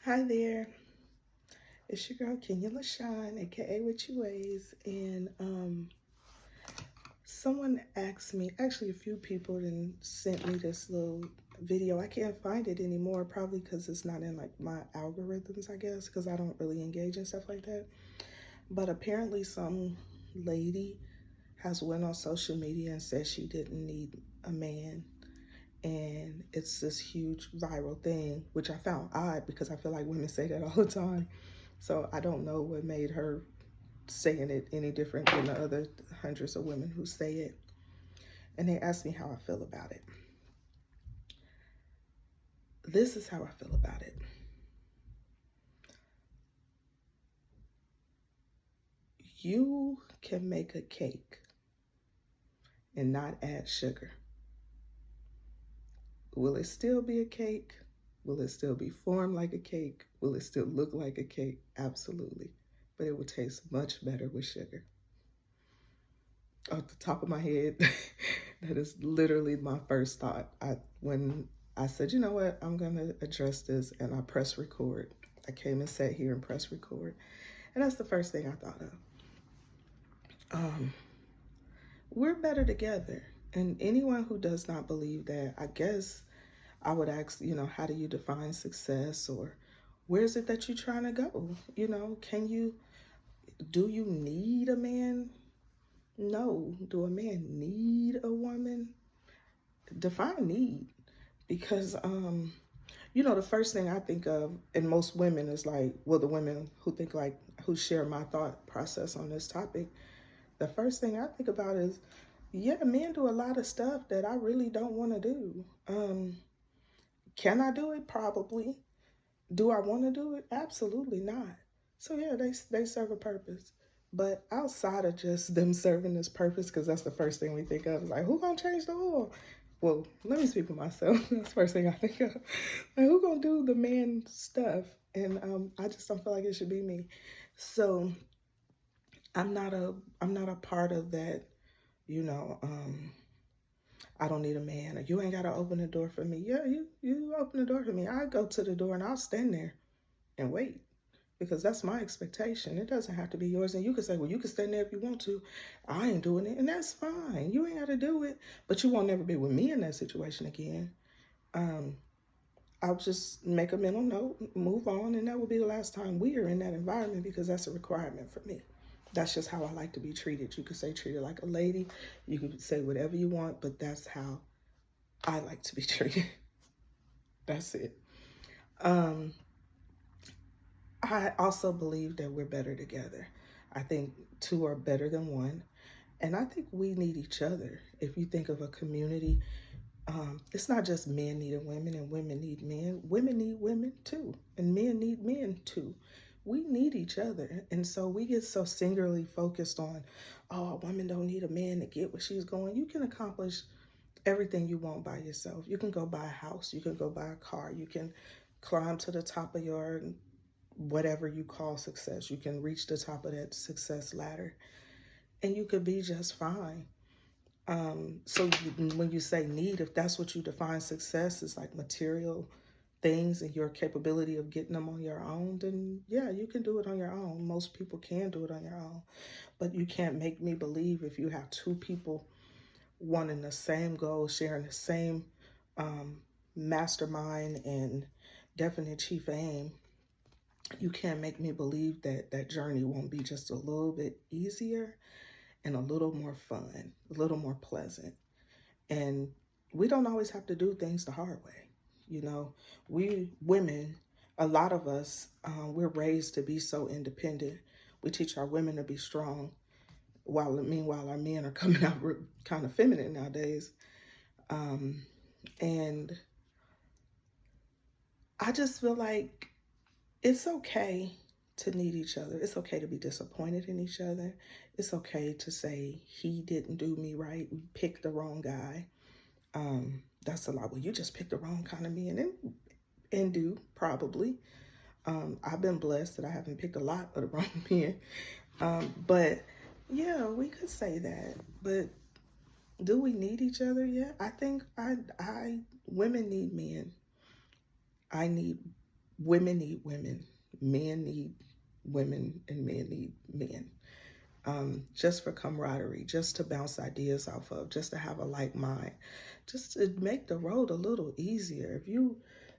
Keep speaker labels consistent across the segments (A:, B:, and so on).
A: Hi there, it's your girl Kenya LaShawn, aka What You Ways, and someone asked me, actually a few people then sent me this little video. I can't find it anymore, probably because it's not in like my algorithms, I guess, because I don't really engage in stuff like that. But apparently some lady has went on social media and said she didn't need a man, and it's this huge viral thing, which I found odd because I feel like women say that all the time. So I don't know what made her saying it any different than the other hundreds of women who say it. And they asked me how I feel about it. This is how I feel about it. You can make a cake and not add sugar. Will it still be a cake? Will it still be formed like a cake? Will it still look like a cake? Absolutely. But it will taste much better with sugar. Off the top of my head, that is literally my first thought. When I said, you know what, I'm gonna address this, and I press record. I came and sat here and press record, and that's the first thing I thought of. Um, we're better together, and anyone who does not believe that, I guess I would ask, how do you define success, or where is it that you're trying to go? Do you need a man? No. Do a man need a woman? Define need, because the first thing I think of, and most women is like, well, the women who think like, who share my thought process on this topic, the first thing I think about is, yeah, men do a lot of stuff that I really don't want to do. Can I do it? Probably. Do I want to do it? Absolutely not. So yeah, they serve a purpose. But outside of just them serving this purpose, because that's the first thing we think of, is like, who gonna change the oil? Well, let me speak for myself. That's the first thing I think of. Like, who gonna do the man stuff? And I just don't feel like it should be me. So I'm not a part of that. You know, I don't need a man, or you ain't gotta open the door for me. Yeah, you open the door for me. I go to the door and I'll stand there and wait, because that's my expectation. It doesn't have to be yours. And you can say, well, you can stand there if you want to. I ain't doing it, and that's fine. You ain't got to do it, but you won't never be with me in that situation again. Um, I'll just make a mental note, move on, and that will be the last time we are in that environment, because that's a requirement for me. That's just how I like to be treated. You could say treated like a lady. You could say whatever you want, but that's how I like to be treated. That's it. Um, I also believe that we're better together. I think two are better than one. And I think we need each other. If you think of a community, it's not just men needing women and women need men. Women need women too. And men need men too. We need each other. And so we get so singularly focused on, oh, a woman don't need a man to get where she's going. You can accomplish everything you want by yourself. You can go buy a house. You can go buy a car. You can climb to the top of your whatever you call success. You can reach the top of that success ladder and you could be just fine. When you say need, if that's what you define success is like material things and your capability of getting them on your own, then yeah, you can do it on your own. Most people can do it on your own. But you can't make me believe, if you have two people wanting the same goal, sharing the same um, mastermind and definite chief aim, you can't make me believe that that journey won't be just a little bit easier and a little more fun, a little more pleasant. And we don't always have to do things the hard way. We women, a lot of us, we're raised to be so independent. We teach our women to be strong, while meanwhile our men are coming out kind of feminine nowadays. Um, and I just feel like it's okay to need each other. It's okay to be disappointed in each other. It's okay to say he didn't do me right. We picked the wrong guy. That's a lot. Well, you just picked the wrong kind of man, and do probably. I've been blessed that I haven't picked a lot of the wrong men. But yeah, we could say that. But do we need each other? Yeah, I think I women need men. I need women need women, men need women, and men need men. Just for camaraderie, just to bounce ideas off of, just to have a like mind, just to make the road a little easier.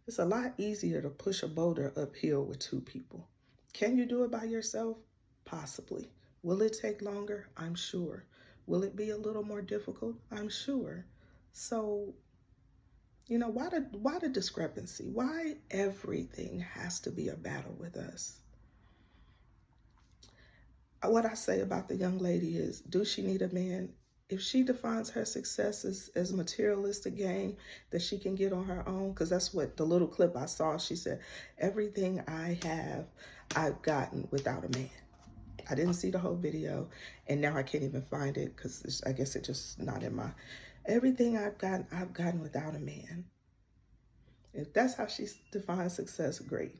A: It's a lot easier to push a boulder uphill with two people. Can you do it by yourself? Possibly. Will it take longer? I'm sure. Will it be a little more difficult? I'm sure. So, why the discrepancy? Why everything has to be a battle with us? What I say about the young lady is, do she need a man? If she defines her success as materialistic gain that she can get on her own, because that's what the little clip I saw, she said, everything I have, I've gotten without a man. I didn't see the whole video, and now I can't even find it because I guess it's just not in my, everything I've gotten without a man. If that's how she defines success, great.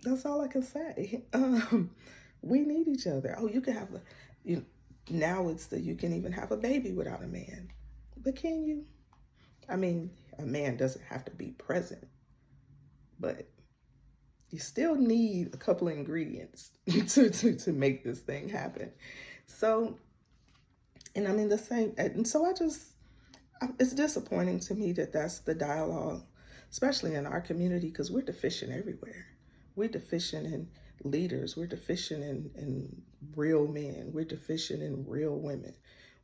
A: That's all I can say. We need each other. Oh, you can have now you can even have a baby without a man. But can you? I mean, a man doesn't have to be present, but you still need a couple of ingredients to make this thing happen. So, and I mean the same, and so it's disappointing to me that that's the dialogue, especially in our community, because we're deficient everywhere. We're deficient in leaders. We're deficient in real men. We're deficient in real women.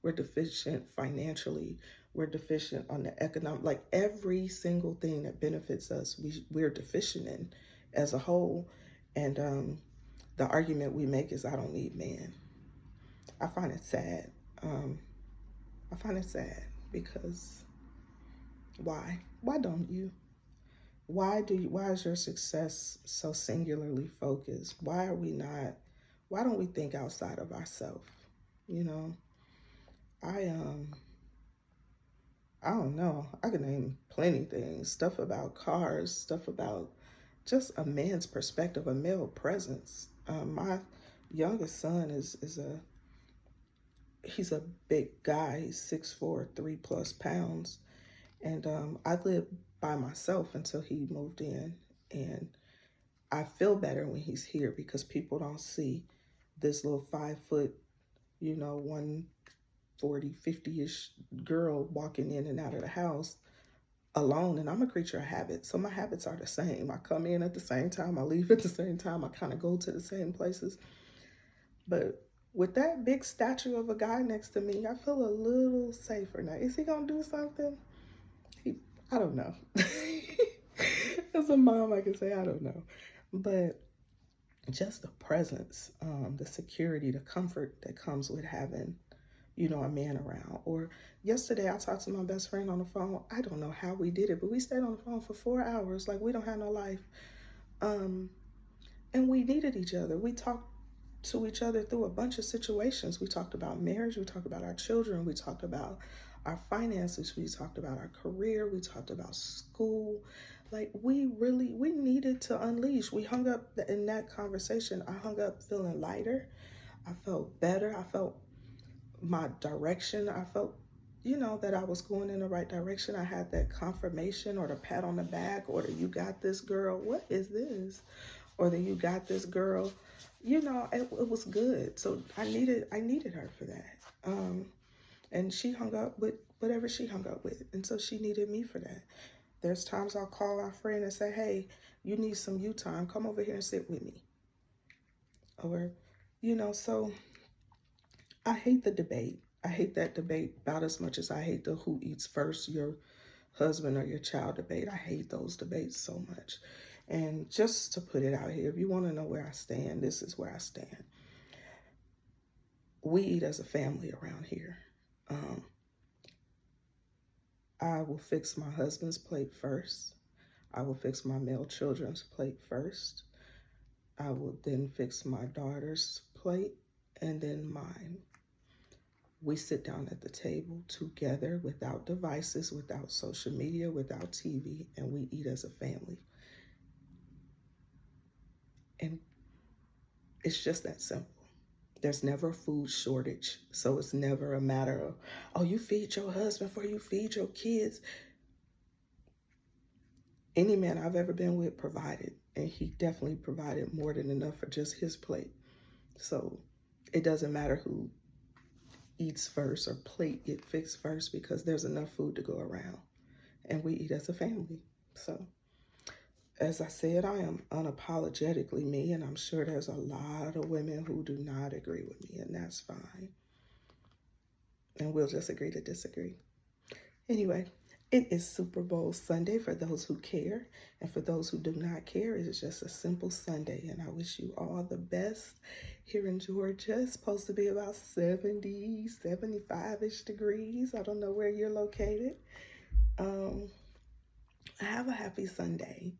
A: We're deficient financially. We're deficient on the economic, like every single thing that benefits us, we're deficient in as a whole. And the argument we make is, I don't need man. I find it sad. I find it sad because why? Why don't you? Why is your success so singularly focused? Why don't we think outside of ourselves? I don't know. I can name plenty things, stuff about cars, stuff about just a man's perspective, a male presence. My youngest son he's a big guy. He's 6'4", 3+ pounds. And I lived by myself until he moved in. And I feel better when he's here because people don't see this little 5 foot, 140, 50-ish girl walking in and out of the house alone. And I'm a creature of habit. So my habits are the same. I come in at the same time. I leave at the same time. I kind of go to the same places. But with that big statue of a guy next to me, I feel a little safer now. Is he going to do something? I don't know. As a mom, I can say I don't know. But just the presence, the security, the comfort that comes with having, a man around. Or yesterday, I talked to my best friend on the phone. I don't know how we did it, but we stayed on the phone for 4 hours. Like, we don't have no life. And we needed each other. We talked to each other through a bunch of situations. We talked about marriage. We talked about our children. We talked about our finances. We talked about our career. We talked about school. Like, we needed to unleash. We hung up in that conversation. I hung up feeling lighter. I felt better. I felt my direction. I felt, that I was going in the right direction. I had that confirmation or the pat on the back or the "you got this, girl." What is this? Or the "you got this, girl." It was good. So I needed her for that. And she hung up with whatever she hung up with. And so she needed me for that. There's times I'll call our friend and say, "Hey, you need some you time. Come over here and sit with me." Or, so I hate the debate. I hate that debate about as much as I hate the who eats first, your husband or your child debate. I hate those debates so much. And just to put it out here, if you want to know where I stand, this is where I stand. We eat as a family around here. I will fix my husband's plate first. I will fix my male children's plate first. I will then fix my daughter's plate and then mine. We sit down at the table together without devices, without social media, without TV, and we eat as a family. And it's just that simple. There's never a food shortage. So it's never a matter of, oh, you feed your husband before you feed your kids. Any man I've ever been with provided, and he definitely provided more than enough for just his plate. So it doesn't matter who eats first or plate get fixed first, because there's enough food to go around, and we eat as a family. So as I said, I am unapologetically me, and I'm sure there's a lot of women who do not agree with me, and that's fine. And we'll just agree to disagree. Anyway, it is Super Bowl Sunday for those who care, and for those who do not care, it is just a simple Sunday, and I wish you all the best. Here in Georgia, it's supposed to be about 70, 75-ish degrees. I don't know where you're located. Have a happy Sunday.